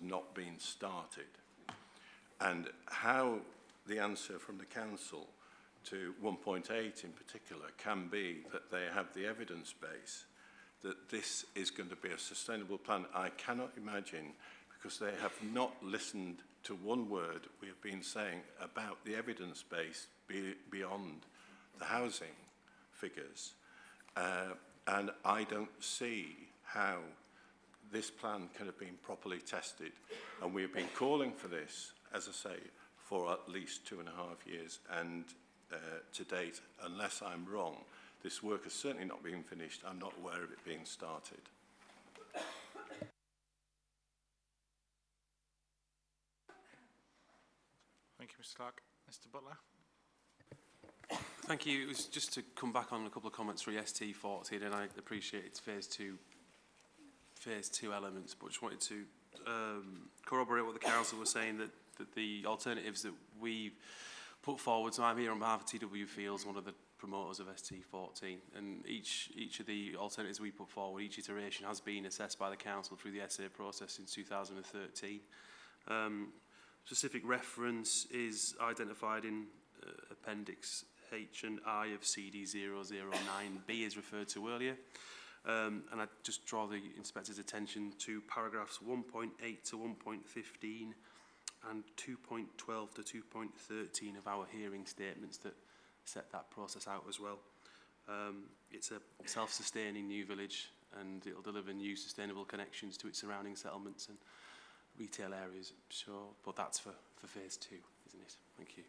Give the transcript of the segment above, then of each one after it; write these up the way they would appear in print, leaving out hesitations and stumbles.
not been started, and how the answer from the council to 1.8 in particular can be that they have the evidence base that this is going to be a sustainable plan. I cannot imagine, because they have not listened to one word we have been saying about the evidence base beyond the housing figures. And I don't see how this plan could have been properly tested. And we have been calling for this, as I say, for at least 2.5 years. And to date, unless I'm wrong, this work has certainly not been finished. I'm not aware of it being started. Thank you, Mr. Clark. Mr. Butler. Thank you. It was just to come back on a couple of comments for ST14, and I appreciate it's phase two elements, but just wanted to corroborate what the council was saying, that the alternatives that we've put forward. So I'm here on behalf of TW Fields, one of the promoters of ST14, and each of the alternatives we put forward, each iteration has been assessed by the council through the SA process since 2013. Specific reference is identified in Appendix H and I of CD 009B, as referred to earlier. And I just draw the inspector's attention to paragraphs 1.8 to 1.15 and 2.12 to 2.13 of our hearing statements that set that process out as well. It's a self-sustaining new village, and it'll deliver new sustainable connections to its surrounding settlements and retail areas, sure, but that's for phase two, isn't it? Thank you.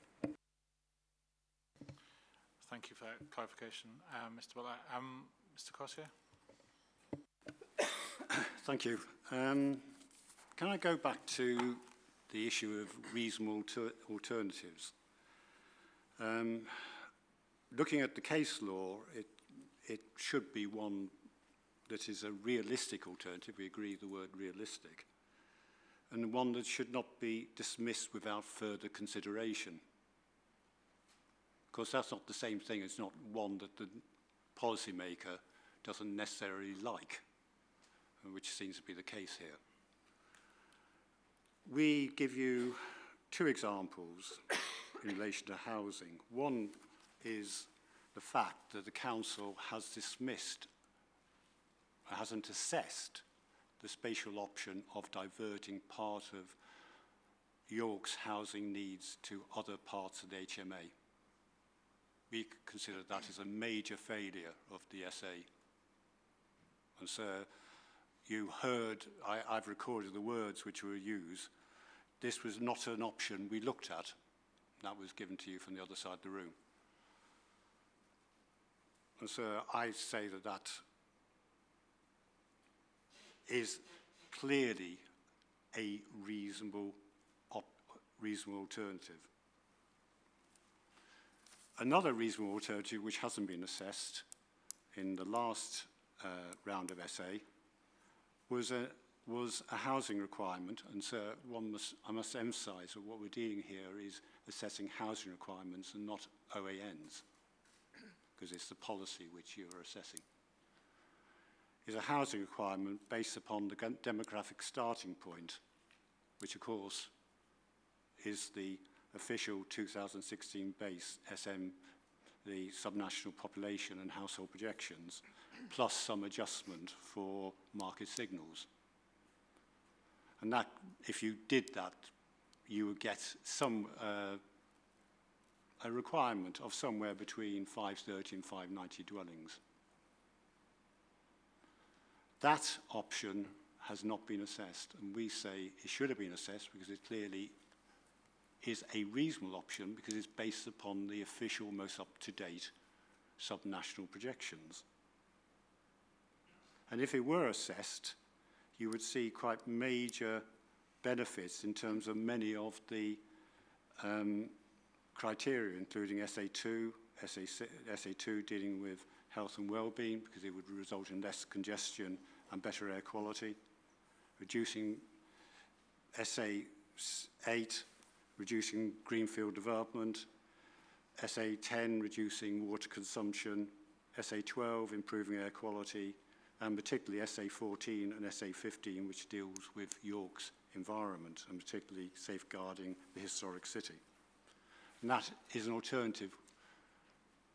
Thank you for that clarification, Mr. Butler. Mr. Corsier. Thank you. Can I go back to the issue of reasonable alternatives? Looking at the case law, it should be one that is a realistic alternative. We agree the word realistic. And one that should not be dismissed without further consideration. Of course, that's not the same thing as not one that the policymaker doesn't necessarily like, which seems to be the case here. We give you two examples in relation to housing. One is the fact that the council has dismissed, hasn't assessed the spatial option of diverting part of York's housing needs to other parts of the HMA. We consider that as a major failure of the SA. And so you heard, I've recorded the words which were used. This was not an option we looked at. That was given to you from the other side of the room. And so I say that that is clearly a reasonable alternative. Another reasonable alternative which hasn't been assessed in the last round of SA was a housing requirement, and so I must emphasise that what we're dealing here is assessing housing requirements and not OANs, because it's the policy which you're assessing. Is a housing requirement based upon the demographic starting point, which of course is the official 2016 base SM, the subnational population and household projections, plus some adjustment for market signals. And that, if you did that, you would get some a requirement of somewhere between 530 and 590 dwellings. That option has not been assessed, and we say it should have been assessed because it clearly is a reasonable option because it's based upon the official, most up-to-date subnational projections. And if it were assessed, you would see quite major benefits in terms of many of the criteria, including SA2, SA2 dealing with health and well-being because it would result in less congestion and better air quality, reducing SA8, reducing greenfield development, SA10, reducing water consumption, SA12, improving air quality, and particularly SA14 and SA15, which deals with York's environment, and particularly safeguarding the historic city. And that is an alternative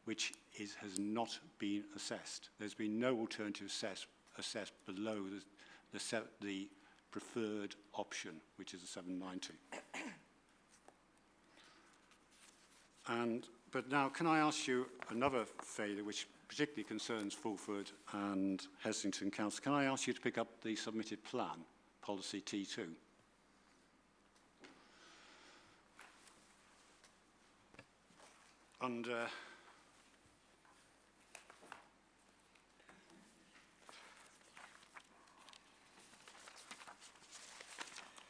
which has not been assessed. There's been no alternative assessed below the preferred option, which is the 790. But now, can I ask you another failure which particularly concerns Fulford and Heslington Council? Can I ask you to pick up the submitted plan, policy T2?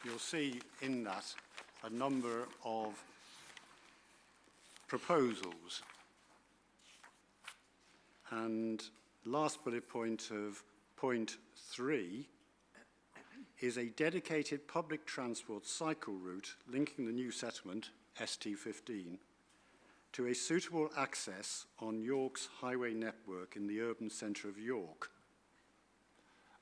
You'll see in that a number of proposals. And last bullet point of point 3 is a dedicated public transport cycle route linking the new settlement, ST15, to a suitable access on York's highway network in the urban centre of York.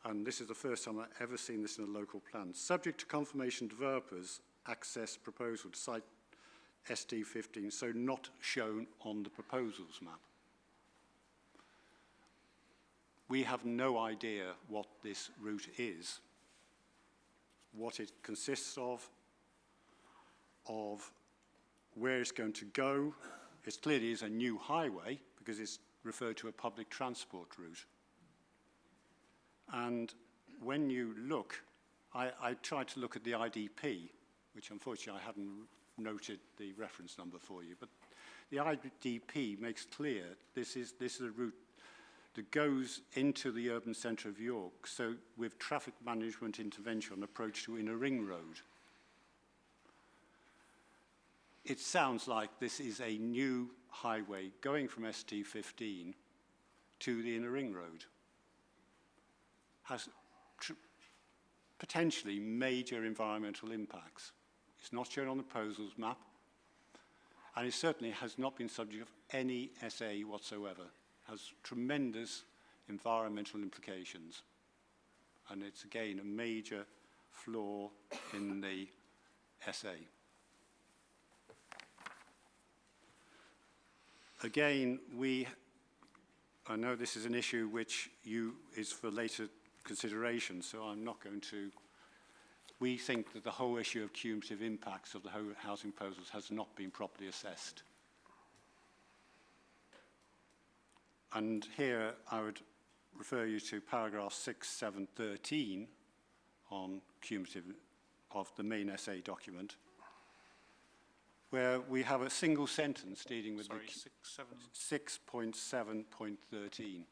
And this is the first time I've ever seen this in a local plan. Subject to confirmation developers access proposal to site ST15, so not shown on the proposals map. We have no idea what this route is, what it consists of where it's going to go. It clearly is a new highway because it's referred to a public transport route. And when you look, I tried to look at the IDP, which unfortunately I haven't noted the reference number for you, but the IDP makes clear this is a route that goes into the urban centre of York, so with traffic management intervention approach to Inner Ring Road. It sounds like this is a new highway going from ST15 to the Inner Ring Road. Has potentially major environmental impacts. It's not shown on the proposals map, and it certainly has not been subject of any SA whatsoever. It has tremendous environmental implications, and it's again a major flaw in the SA. Again, I know this is an issue which is for later consideration, so I'm not going to. We think that the whole issue of cumulative impacts of the housing proposals has not been properly assessed. And here I would refer you to paragraph 6, 7, 13 on cumulative of the main SA document, where we have a single sentence dealing with 6.7.13.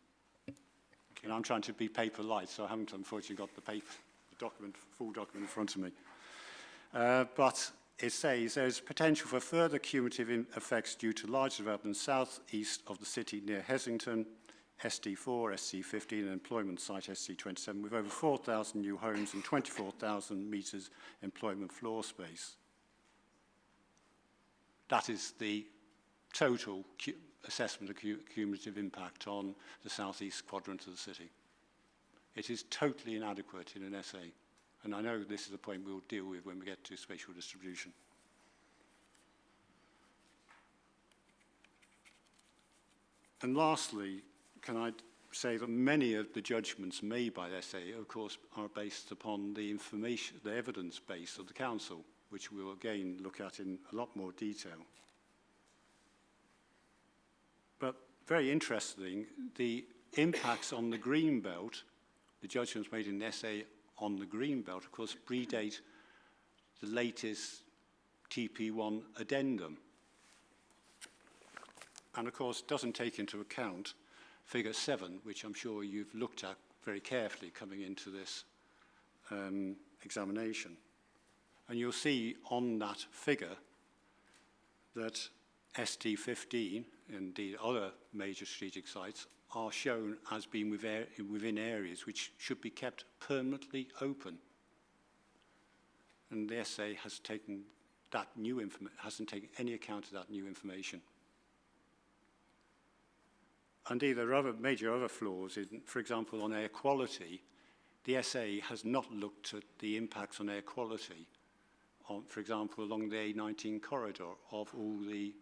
And I'm trying to be paper light, so I haven't unfortunately got the full document in front of me. But it says there's potential for further cumulative effects due to large development south-east of the city near Heslington, ST4, SC15, and employment site SC27, with over 4,000 new homes and 24,000 metres employment floor space. That is the total assessment of cumulative impact on the southeast quadrant of the city. It is totally inadequate in an SA, and I know this is a point we'll deal with when we get to spatial distribution. And lastly, can I say that many of the judgments made by the SA, of course, are based upon the information, the evidence base of the council, which we'll again look at in a lot more detail. But very interesting, the impacts on the green belt, the judgments made in the SA on the green belt, of course, predate the latest TP1 addendum. And of course, doesn't take into account figure 7, which I'm sure you've looked at very carefully coming into this examination. And you'll see on that figure that ST15, indeed other major strategic sites, are shown as being within areas which should be kept permanently open. And the SA has taken that new hasn't taken any account of that new information. Indeed, there are major other flaws, for example, on air quality. the SA has not looked at the impacts on air quality, for example, along the A19 corridor of all the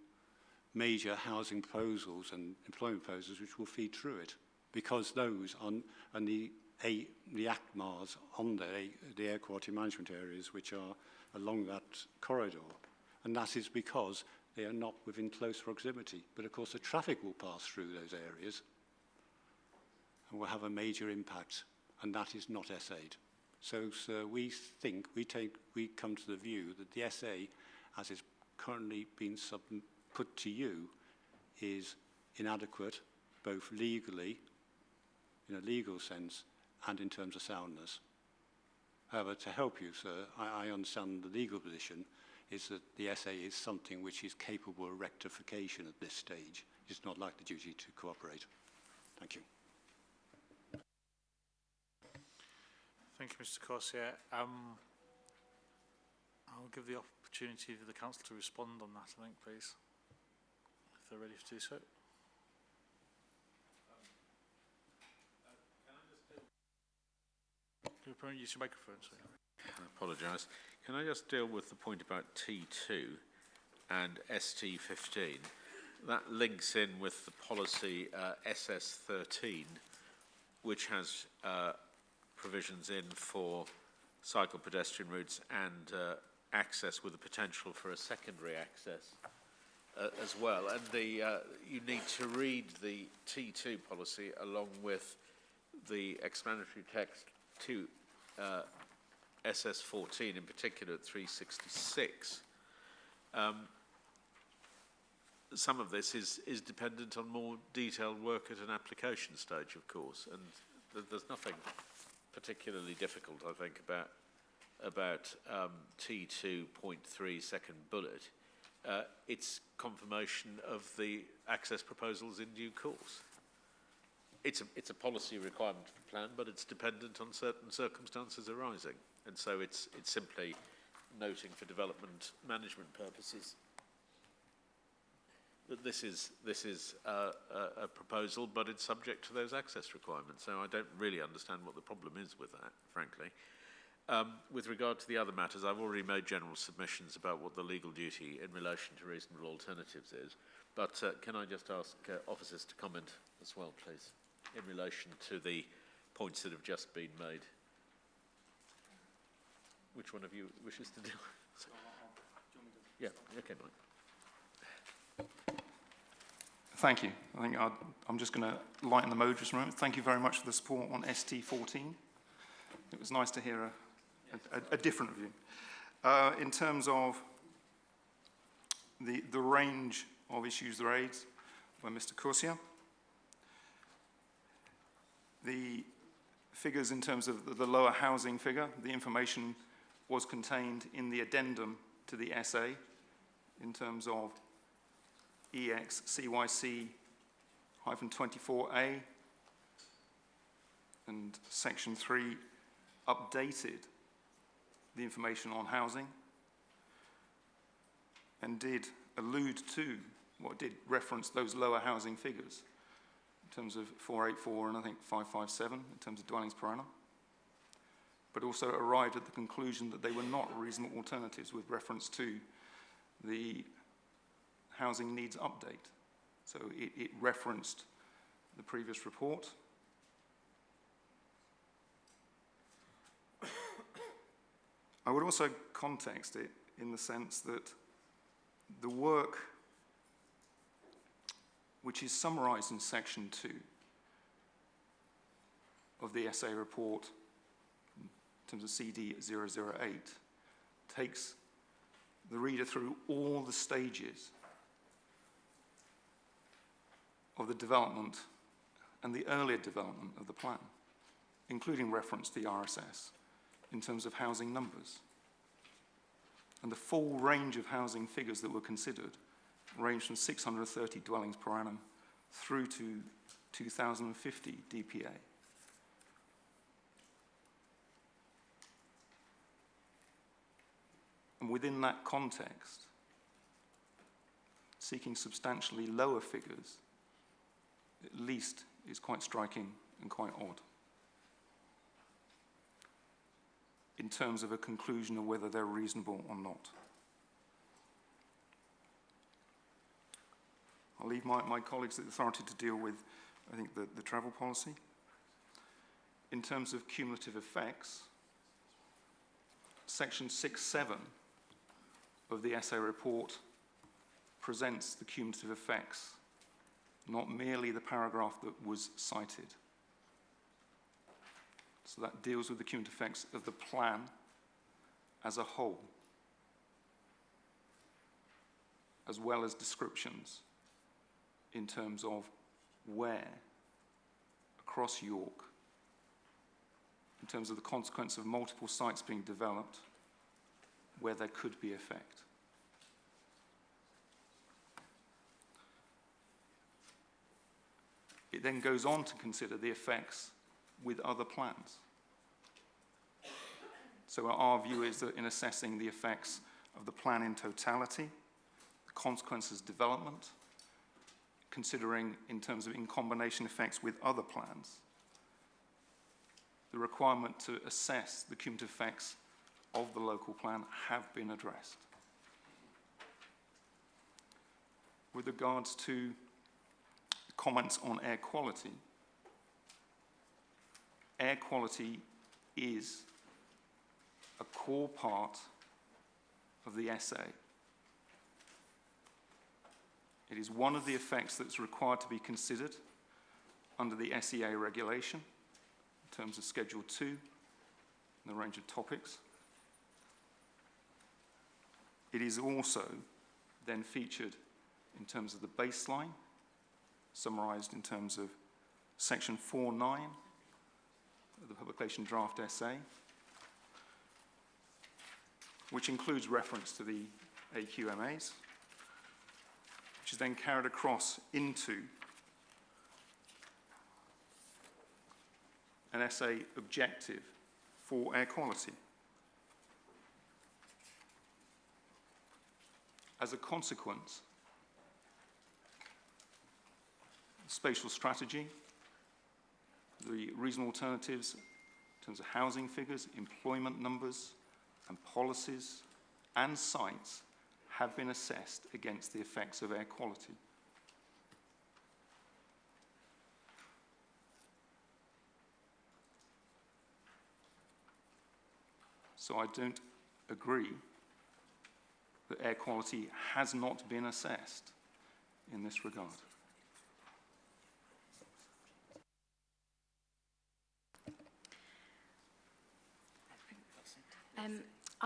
major housing proposals and employment proposals which will feed through it, because those and the ACMAs on the air quality management areas which are along that corridor. And that is because they are not within close proximity. But of course the traffic will pass through those areas and will have a major impact, and that is not SA'd. So we come to the view that the SA, as is currently being put to you, is inadequate, both legally, in a legal sense, and in terms of soundness. However, to help you, sir, I understand the legal position is that the SA is something which is capable of rectification at this stage. It's not like the duty to cooperate. Thank you. Thank you, Mr. Corsier. I'll give the opportunity for the council to respond on that, I think, please, if they're ready to do so. Use your microphone, sorry. I apologise. Can I just deal with the point about T2 and ST15? That links in with the policy SS13, which has provisions in for cycle pedestrian routes and access with the potential for a secondary access as well. And you need to read the T2 policy along with the explanatory text to SS14, in particular at 366. Some of this is dependent on more detailed work at an application stage, of course, and there's nothing particularly difficult, I think, about T2.3 second bullet. It's confirmation of the access proposals in due course. It's a policy requirement for the plan, but it's dependent on certain circumstances arising, and so it's simply noting for development management purposes that this is a proposal, but it's subject to those access requirements. So I don't really understand what the problem is with that, frankly. With regard to the other matters, I've already made general submissions about what the legal duty in relation to reasonable alternatives is, but can I just ask officers to comment as well, please, in relation to the points that have just been made? Which one of you wishes to deal with? Yeah, okay, Mike. Thank you. I think I'm just going to lighten the mood just a moment. Thank you very much for the support on ST14. It was nice to hear a different view. In terms of the range of issues raised by Mr. Corsier, the figures in terms of the lower housing figure, the information was contained in the addendum to the SA in terms of EXCYC-24A, and section 3 updated the information on housing and did allude to, did reference those lower housing figures in terms of 484 and I think 557 in terms of dwellings per annum, but also arrived at the conclusion that they were not reasonable alternatives with reference to the housing needs update. So it referenced the previous report. I would also context it in the sense that the work which is summarised in section 2 of the SA report in terms of CD 008 takes the reader through all the stages of the development and the earlier development of the plan, including reference to the RSS in terms of housing numbers. And the full range of housing figures that were considered ranged from 630 dwellings per annum through to 2050 DPA. And within that context, seeking substantially lower figures at least is quite striking and quite odd. in terms of a conclusion of whether they're reasonable or not. I'll leave my colleagues at the authority to deal with, I think, the travel policy. In terms of cumulative effects, section 6.7 of the SA report presents the cumulative effects, not merely the paragraph that was cited. So that deals with the cumulative effects of the plan as a whole, as well as descriptions in terms of where across York, in terms of the consequence of multiple sites being developed, where there could be effect. It then goes on to consider the effects with other plans. So our view is that in assessing the effects of the plan in totality, the consequences development, considering in terms of in combination effects with other plans, the requirement to assess the cumulative effects of the local plan have been addressed. With regards to comments on air quality is a core part of the SA. It is one of the effects that's required to be considered under the SEA regulation in terms of Schedule 2 and the range of topics. It is also then featured in terms of the baseline, summarised in terms of Section 4.9 of the Publication Draft SA, which includes reference to the AQMAs, which is then carried across into an SA objective for air quality. As a consequence, spatial strategy, the reasonable alternatives in terms of housing figures, employment numbers, and policies and sites have been assessed against the effects of air quality. So I don't agree that air quality has not been assessed in this regard.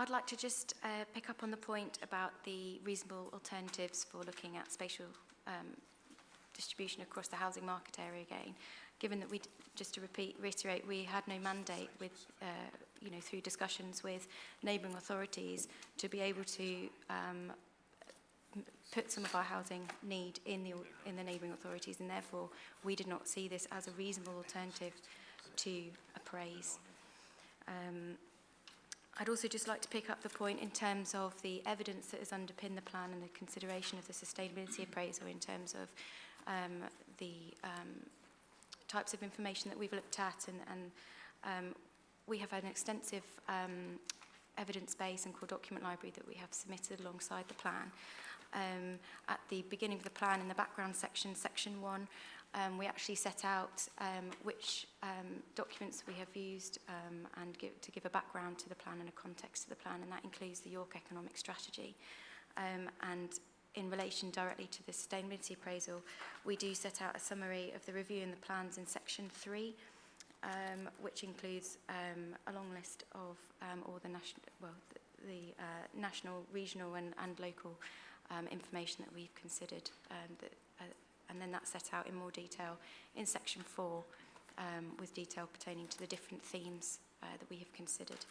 I'd like to just pick up on the point about the reasonable alternatives for looking at spatial distribution across the housing market area again. Given that just to reiterate, we had no mandate with, through discussions with neighbouring authorities to be able to put some of our housing need in the neighbouring authorities, and therefore we did not see this as a reasonable alternative to appraise. I'd also just like to pick up the point in terms of the evidence that has underpinned the plan and the consideration of the sustainability appraisal in terms of the types of information that we've looked at, and we have an extensive evidence base and core document library that we have submitted alongside the plan. At the beginning of the plan, in the background section, section 1, we actually set out which documents we have used and to give a background to the plan and a context to the plan, and that includes the York Economic Strategy. And in relation directly to the sustainability appraisal, we do set out a summary of the review and the plans in section 3, which includes a long list of all the national, regional and local information that we've considered, and then that's set out in more detail in section 4 with detail pertaining to the different themes that we have considered.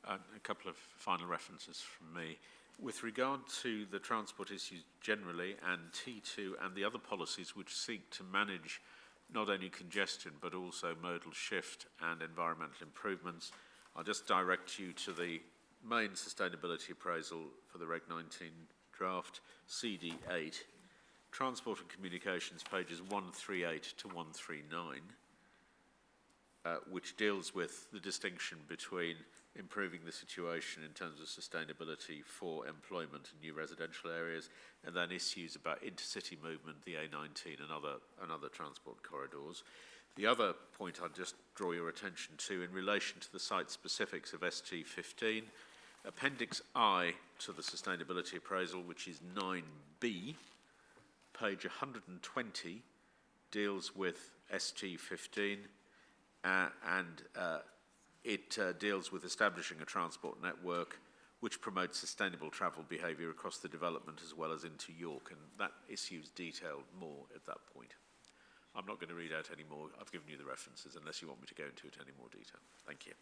A couple of final references from me. With regard to the transport issues generally and T2 and the other policies which seek to manage not only congestion but also modal shift and environmental improvements, I'll just direct you to the main sustainability appraisal for the Reg 19 draft, CD8, Transport and Communications, pages 138 to 139. which deals with the distinction between improving the situation in terms of sustainability for employment and new residential areas, and then issues about intercity movement, the A19 and other transport corridors. The other point I'd just draw your attention to in relation to the site specifics of ST15, Appendix I to the sustainability appraisal, which is 9B, page 120, deals with ST15 and it deals with establishing a transport network which promotes sustainable travel behaviour across the development as well as into York, and that issue is detailed more at that point. I'm not going to read out any more. I've given you the references unless you want me to go into it in any more detail. Thank you.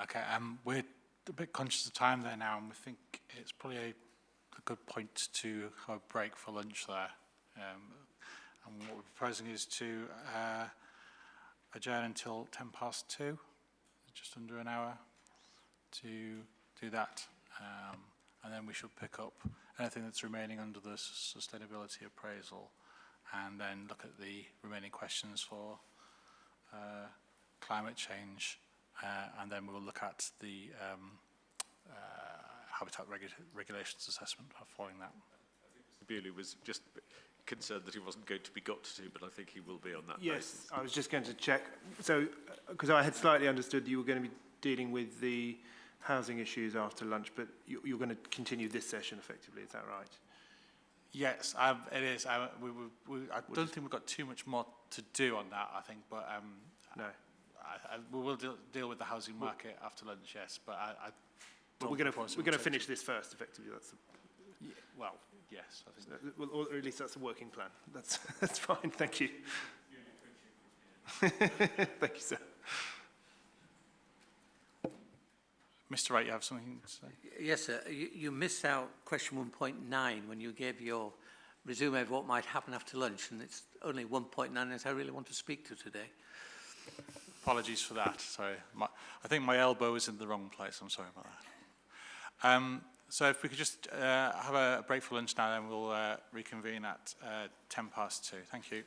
Okay, we're a bit conscious of time there now, and we think it's probably a good point to have a break for lunch there. And what we're proposing is to adjourn until 2:10, just under an hour, to do that. And then we should pick up anything that's remaining under the sustainability appraisal, and then look at the remaining questions for climate change. And then we'll look at the habitat regulations assessment following that. I think Mr. Bewley was just concerned that he wasn't going to be got to, but I think he will be on that Yes, basis. I was just going to check. So, because I had slightly understood you were going to be dealing with the housing issues after lunch, but you're going to continue this session effectively, is that right? Yes, it is. I don't think we've got too much more to do on that, I think, but No. we will deal with the housing market after lunch, yes, but But we're going to finish this first, effectively. That's well, yes, I think. well, or at least that's the working plan. That's fine. Thank you. Thank you, sir. Mr. Wright, you have something to say? Yes, sir. You missed out question 1.9 when you gave your resume of what might happen after lunch, and it's only 1.9 that I really want to speak to today. Apologies for that. Sorry, I think my elbow is in the wrong place. I'm sorry about that. So if we could just have a break for lunch now, then we'll reconvene at 2:10. Thank you.